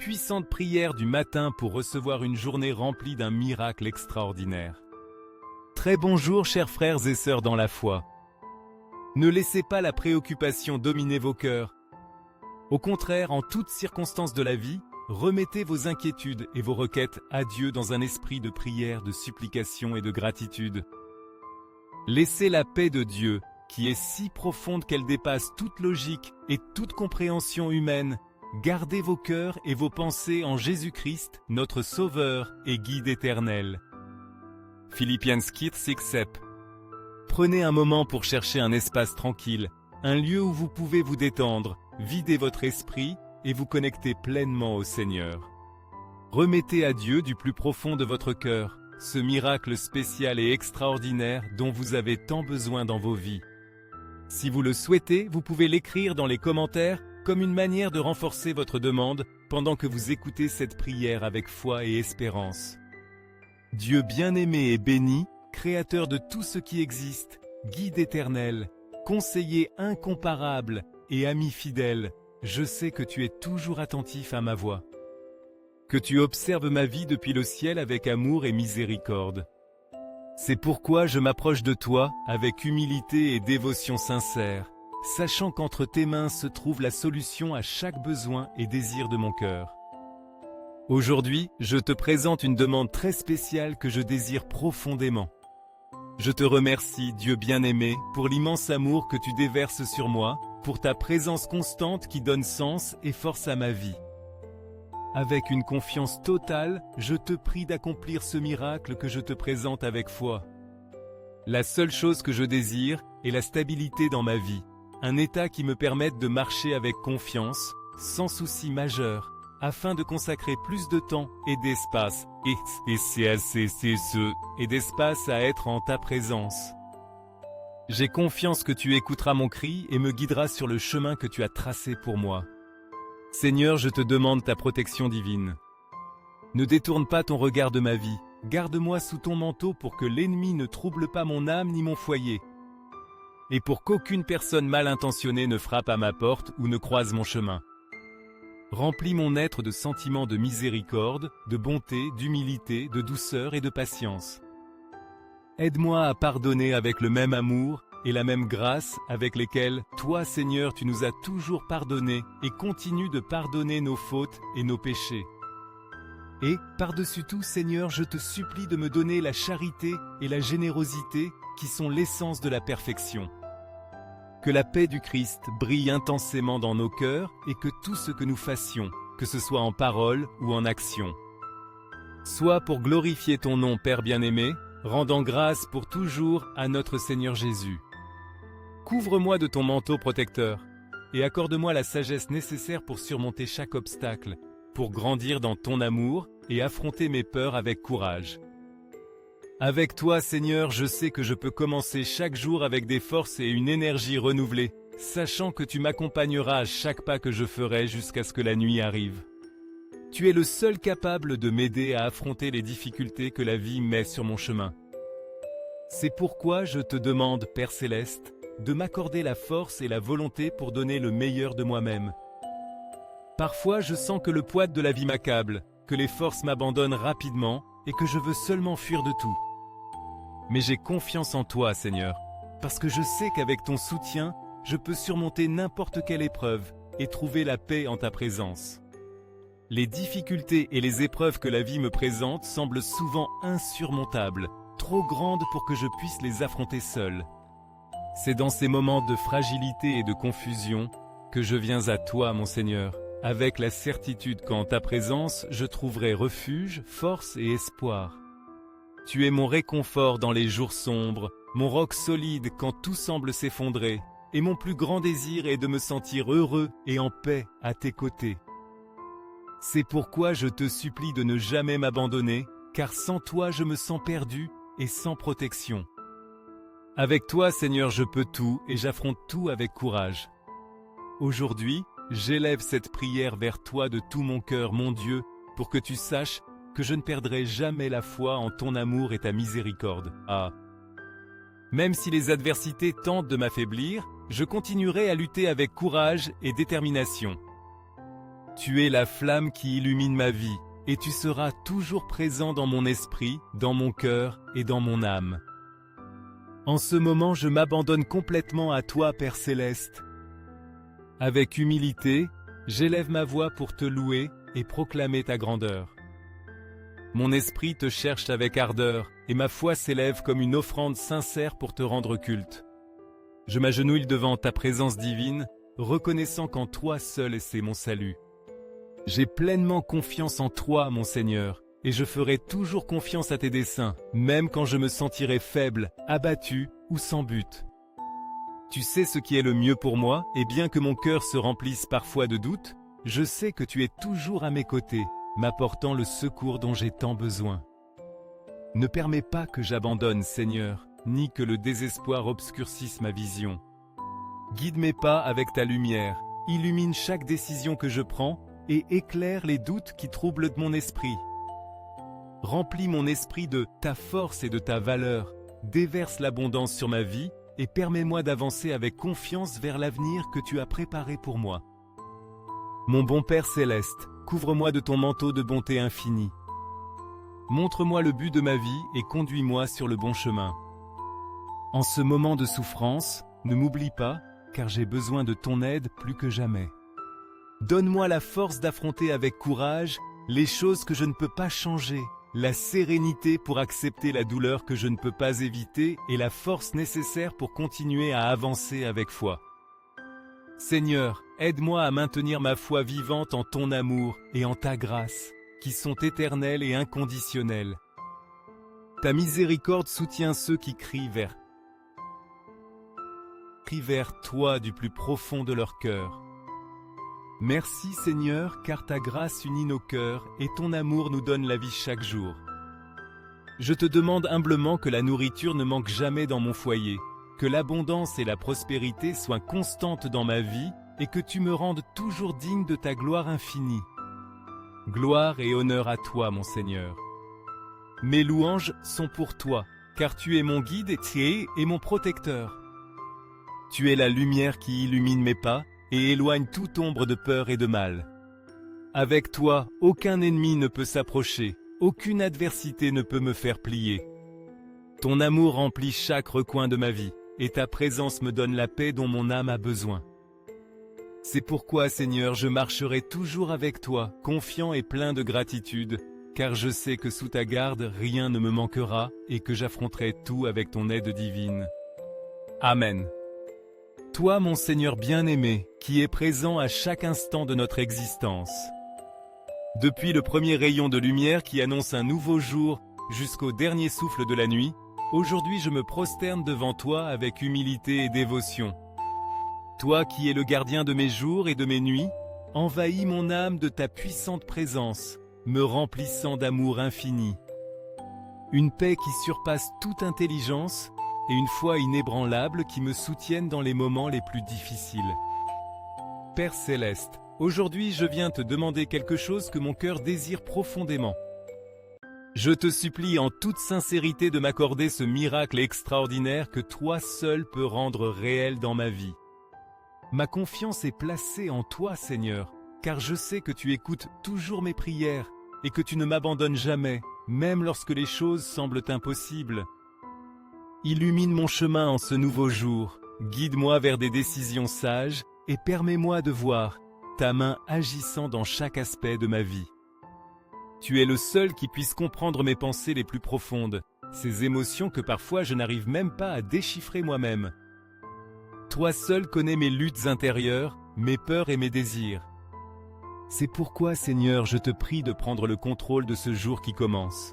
puissante prière du matin pour recevoir une journée remplie d'un miracle extraordinaire. Très bonjour chers frères et sœurs dans la foi. Ne laissez pas la préoccupation dominer vos cœurs. Au contraire, en toutes circonstances de la vie, remettez vos inquiétudes et vos requêtes à Dieu dans un esprit de prière, de supplication et de gratitude. Laissez la paix de Dieu, qui est si profonde qu'elle dépasse toute logique et toute compréhension humaine, garder vos cœurs et vos pensées en Jésus-Christ, notre Sauveur et Guide éternel. Philippiens 4:6. Prenez un moment pour chercher un espace tranquille, un lieu où vous pouvez vous détendre, vider votre esprit et vous connecter pleinement au Seigneur. Remettez à Dieu du plus profond de votre cœur ce miracle spécial et extraordinaire dont vous avez tant besoin dans vos vies. Si vous le souhaitez, vous pouvez l'écrire dans les commentaires comme une manière de renforcer votre demande pendant que vous écoutez cette prière avec foi et espérance. Dieu bien-aimé et béni, Créateur de tout ce qui existe, Guide éternel, Conseiller incomparable et ami fidèle, je sais que tu es toujours attentif à ma voix. Que tu observes ma vie depuis le ciel avec amour et miséricorde. C'est pourquoi je m'approche de toi avec humilité et dévotion sincère, sachant qu'entre tes mains se trouve la solution à chaque besoin et désir de mon cœur. Aujourd'hui, je te présente une demande très spéciale que je désire profondément. Je te remercie, Dieu bien-aimé, pour l'immense amour que tu déverses sur moi, pour ta présence constante qui donne sens et force à ma vie. Avec une confiance totale, je te prie d'accomplir ce miracle que je te présente avec foi. La seule chose que je désire est la stabilité dans ma vie, un état qui me permette de marcher avec confiance, sans souci majeur, afin de consacrer plus de temps et d'espace, et d'espace à être en ta présence. J'ai confiance que tu écouteras mon cri et me guideras sur le chemin que tu as tracé pour moi. Seigneur, je te demande ta protection divine. Ne détourne pas ton regard de ma vie, garde-moi sous ton manteau pour que l'ennemi ne trouble pas mon âme ni mon foyer, et pour qu'aucune personne mal intentionnée ne frappe à ma porte ou ne croise mon chemin. Remplis mon être de sentiments de miséricorde, de bonté, d'humilité, de douceur et de patience. Aide-moi à pardonner avec le même amour et la même grâce avec lesquelles, toi Seigneur, tu nous as toujours pardonné et continue de pardonner nos fautes et nos péchés. Et, par-dessus tout, Seigneur, je te supplie de me donner la charité et la générosité qui sont l'essence de la perfection. Que la paix du Christ brille intensément dans nos cœurs et que tout ce que nous fassions, que ce soit en parole ou en action, soit pour glorifier ton nom, Père bien-aimé, rendant grâce pour toujours à notre Seigneur Jésus. Couvre-moi de ton manteau protecteur et accorde-moi la sagesse nécessaire pour surmonter chaque obstacle, pour grandir dans ton amour et affronter mes peurs avec courage. Avec toi, Seigneur, je sais que je peux commencer chaque jour avec des forces et une énergie renouvelée, sachant que tu m'accompagneras à chaque pas que je ferai jusqu'à ce que la nuit arrive. Tu es le seul capable de m'aider à affronter les difficultés que la vie met sur mon chemin. C'est pourquoi je te demande, Père Céleste, de m'accorder la force et la volonté pour donner le meilleur de moi-même. Parfois, je sens que le poids de la vie m'accable, que les forces m'abandonnent rapidement et que je veux seulement fuir de tout. Mais j'ai confiance en toi, Seigneur, parce que je sais qu'avec ton soutien, je peux surmonter n'importe quelle épreuve et trouver la paix en ta présence. Les difficultés et les épreuves que la vie me présente semblent souvent insurmontables, trop grandes pour que je puisse les affronter seul. C'est dans ces moments de fragilité et de confusion que je viens à toi, mon Seigneur, avec la certitude qu'en ta présence, je trouverai refuge, force et espoir. Tu es mon réconfort dans les jours sombres, mon roc solide quand tout semble s'effondrer, et mon plus grand désir est de me sentir heureux et en paix à tes côtés. C'est pourquoi je te supplie de ne jamais m'abandonner, car sans toi je me sens perdu et sans protection. Avec toi, Seigneur, je peux tout et j'affronte tout avec courage. Aujourd'hui, j'élève cette prière vers toi de tout mon cœur, mon Dieu, pour que tu saches que je ne perdrai jamais la foi en ton amour et ta miséricorde. Même si les adversités tentent de m'affaiblir, je continuerai à lutter avec courage et détermination. Tu es la flamme qui illumine ma vie, et tu seras toujours présent dans mon esprit, dans mon cœur et dans mon âme. En ce moment, je m'abandonne complètement à toi, Père Céleste. Avec humilité, j'élève ma voix pour te louer et proclamer ta grandeur. Mon esprit te cherche avec ardeur, et ma foi s'élève comme une offrande sincère pour te rendre culte. Je m'agenouille devant ta présence divine, reconnaissant qu'en toi seul c'est mon salut. J'ai pleinement confiance en toi, mon Seigneur, et je ferai toujours confiance à tes desseins, même quand je me sentirai faible, abattu ou sans but. Tu sais ce qui est le mieux pour moi, et bien que mon cœur se remplisse parfois de doutes, je sais que tu es toujours à mes côtés, m'apportant le secours dont j'ai tant besoin. Ne permets pas que j'abandonne, Seigneur, ni que le désespoir obscurcisse ma vision. Guide mes pas avec ta lumière, illumine chaque décision que je prends et éclaire les doutes qui troublent mon esprit. Remplis mon esprit de ta force et de ta valeur, déverse l'abondance sur ma vie et permets-moi d'avancer avec confiance vers l'avenir que tu as préparé pour moi. Mon bon Père Céleste, couvre-moi de ton manteau de bonté infinie. Montre-moi le but de ma vie et conduis-moi sur le bon chemin. En ce moment de souffrance, ne m'oublie pas, car j'ai besoin de ton aide plus que jamais. Donne-moi la force d'affronter avec courage les choses que je ne peux pas changer, la sérénité pour accepter la douleur que je ne peux pas éviter et la force nécessaire pour continuer à avancer avec foi. Seigneur, aide-moi à maintenir ma foi vivante en ton amour et en ta grâce, qui sont éternelles et inconditionnelles. Ta miséricorde soutient ceux qui crient vers toi du plus profond de leur cœur. Merci Seigneur, car ta grâce unit nos cœurs et ton amour nous donne la vie chaque jour. Je te demande humblement que la nourriture ne manque jamais dans mon foyer, que l'abondance et la prospérité soient constantes dans ma vie et que tu me rendes toujours digne de ta gloire infinie. Gloire et honneur à toi, mon Seigneur. Mes louanges sont pour toi, car tu es mon guide et mon protecteur. Tu es la lumière qui illumine mes pas et éloigne toute ombre de peur et de mal. Avec toi, aucun ennemi ne peut s'approcher, aucune adversité ne peut me faire plier. Ton amour remplit chaque recoin de ma vie, et ta présence me donne la paix dont mon âme a besoin. C'est pourquoi, Seigneur, je marcherai toujours avec toi, confiant et plein de gratitude, car je sais que sous ta garde, rien ne me manquera, et que j'affronterai tout avec ton aide divine. Amen. Toi, mon Seigneur bien-aimé, qui es présent à chaque instant de notre existence. Depuis le premier rayon de lumière qui annonce un nouveau jour jusqu'au dernier souffle de la nuit, aujourd'hui je me prosterne devant toi avec humilité et dévotion. Toi qui es le gardien de mes jours et de mes nuits, envahis mon âme de ta puissante présence, me remplissant d'amour infini. Une paix qui surpasse toute intelligence et une foi inébranlable qui me soutiennent dans les moments les plus difficiles. Père Céleste, aujourd'hui je viens te demander quelque chose que mon cœur désire profondément. Je te supplie en toute sincérité de m'accorder ce miracle extraordinaire que toi seul peux rendre réel dans ma vie. Ma confiance est placée en toi, Seigneur, car je sais que tu écoutes toujours mes prières et que tu ne m'abandonnes jamais, même lorsque les choses semblent impossibles. Illumine mon chemin en ce nouveau jour, guide-moi vers des décisions sages et permets-moi de voir ta main agissant dans chaque aspect de ma vie. Tu es le seul qui puisse comprendre mes pensées les plus profondes, ces émotions que parfois je n'arrive même pas à déchiffrer moi-même. Toi seul connais mes luttes intérieures, mes peurs et mes désirs. C'est pourquoi, Seigneur, je te prie de prendre le contrôle de ce jour qui commence.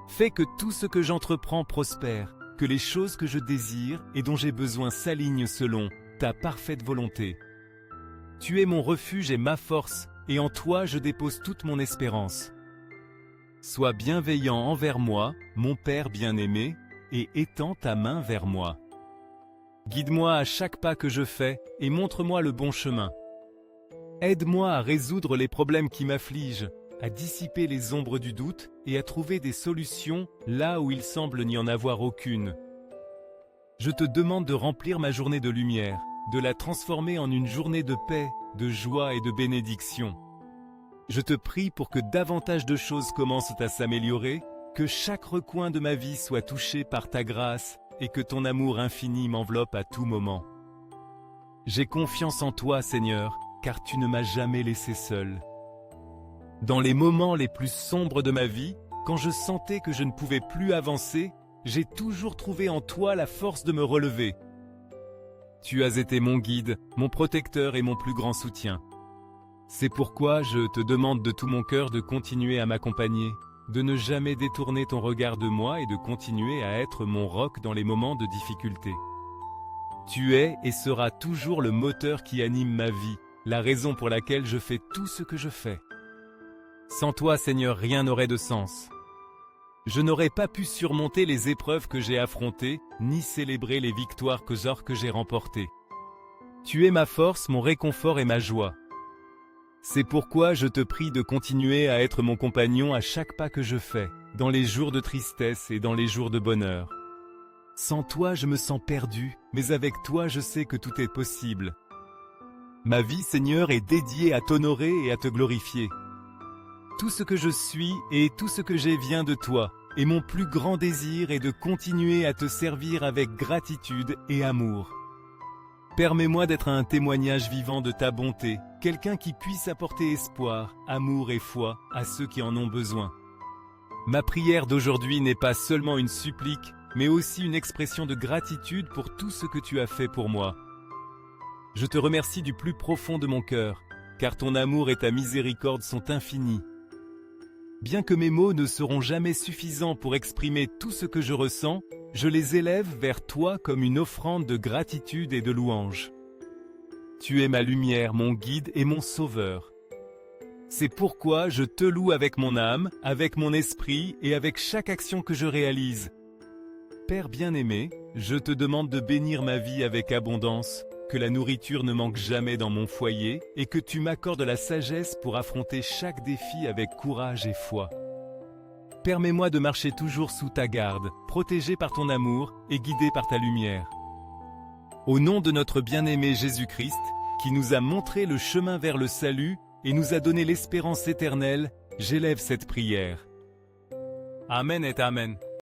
Fais que tout ce que j'entreprends prospère, que les choses que je désire et dont j'ai besoin s'alignent selon ta parfaite volonté. Tu es mon refuge et ma force, et en toi je dépose toute mon espérance. Sois bienveillant envers moi, mon Père bien-aimé, et étends ta main vers moi. Guide-moi à chaque pas que je fais, et montre-moi le bon chemin. Aide-moi à résoudre les problèmes qui m'affligent, à dissiper les ombres du doute et à trouver des solutions là où il semble n'y en avoir aucune. Je te demande de remplir ma journée de lumière, de la transformer en une journée de paix, de joie et de bénédiction. Je te prie pour que davantage de choses commencent à s'améliorer, que chaque recoin de ma vie soit touché par ta grâce et que ton amour infini m'enveloppe à tout moment. J'ai confiance en toi, Seigneur, car tu ne m'as jamais laissé seul. Dans les moments les plus sombres de ma vie, quand je sentais que je ne pouvais plus avancer, j'ai toujours trouvé en toi la force de me relever. Tu as été mon guide, mon protecteur et mon plus grand soutien. C'est pourquoi je te demande de tout mon cœur de continuer à m'accompagner, de ne jamais détourner ton regard de moi et de continuer à être mon roc dans les moments de difficulté. Tu es et seras toujours le moteur qui anime ma vie, la raison pour laquelle je fais tout ce que je fais. Sans toi, Seigneur, rien n'aurait de sens. Je n'aurais pas pu surmonter les épreuves que j'ai affrontées, ni célébrer les victoires que j'ai remportées. Tu es ma force, mon réconfort et ma joie. C'est pourquoi je te prie de continuer à être mon compagnon à chaque pas que je fais, dans les jours de tristesse et dans les jours de bonheur. Sans toi, je me sens perdu, mais avec toi, je sais que tout est possible. Ma vie, Seigneur, est dédiée à t'honorer et à te glorifier. Tout ce que je suis et tout ce que j'ai vient de toi, et mon plus grand désir est de continuer à te servir avec gratitude et amour. Permets-moi d'être un témoignage vivant de ta bonté, quelqu'un qui puisse apporter espoir, amour et foi à ceux qui en ont besoin. Ma prière d'aujourd'hui n'est pas seulement une supplique, mais aussi une expression de gratitude pour tout ce que tu as fait pour moi. Je te remercie du plus profond de mon cœur, car ton amour et ta miséricorde sont infinis. Bien que mes mots ne seront jamais suffisants pour exprimer tout ce que je ressens, je les élève vers toi comme une offrande de gratitude et de louange. Tu es ma lumière, mon guide et mon sauveur. C'est pourquoi je te loue avec mon âme, avec mon esprit et avec chaque action que je réalise. Père bien-aimé, je te demande de bénir ma vie avec abondance, que la nourriture ne manque jamais dans mon foyer et que tu m'accordes la sagesse pour affronter chaque défi avec courage et foi. Permets-moi de marcher toujours sous ta garde, protégé par ton amour et guidé par ta lumière. Au nom de notre bien-aimé Jésus-Christ, qui nous a montré le chemin vers le salut et nous a donné l'espérance éternelle, j'élève cette prière. Amen et Amen.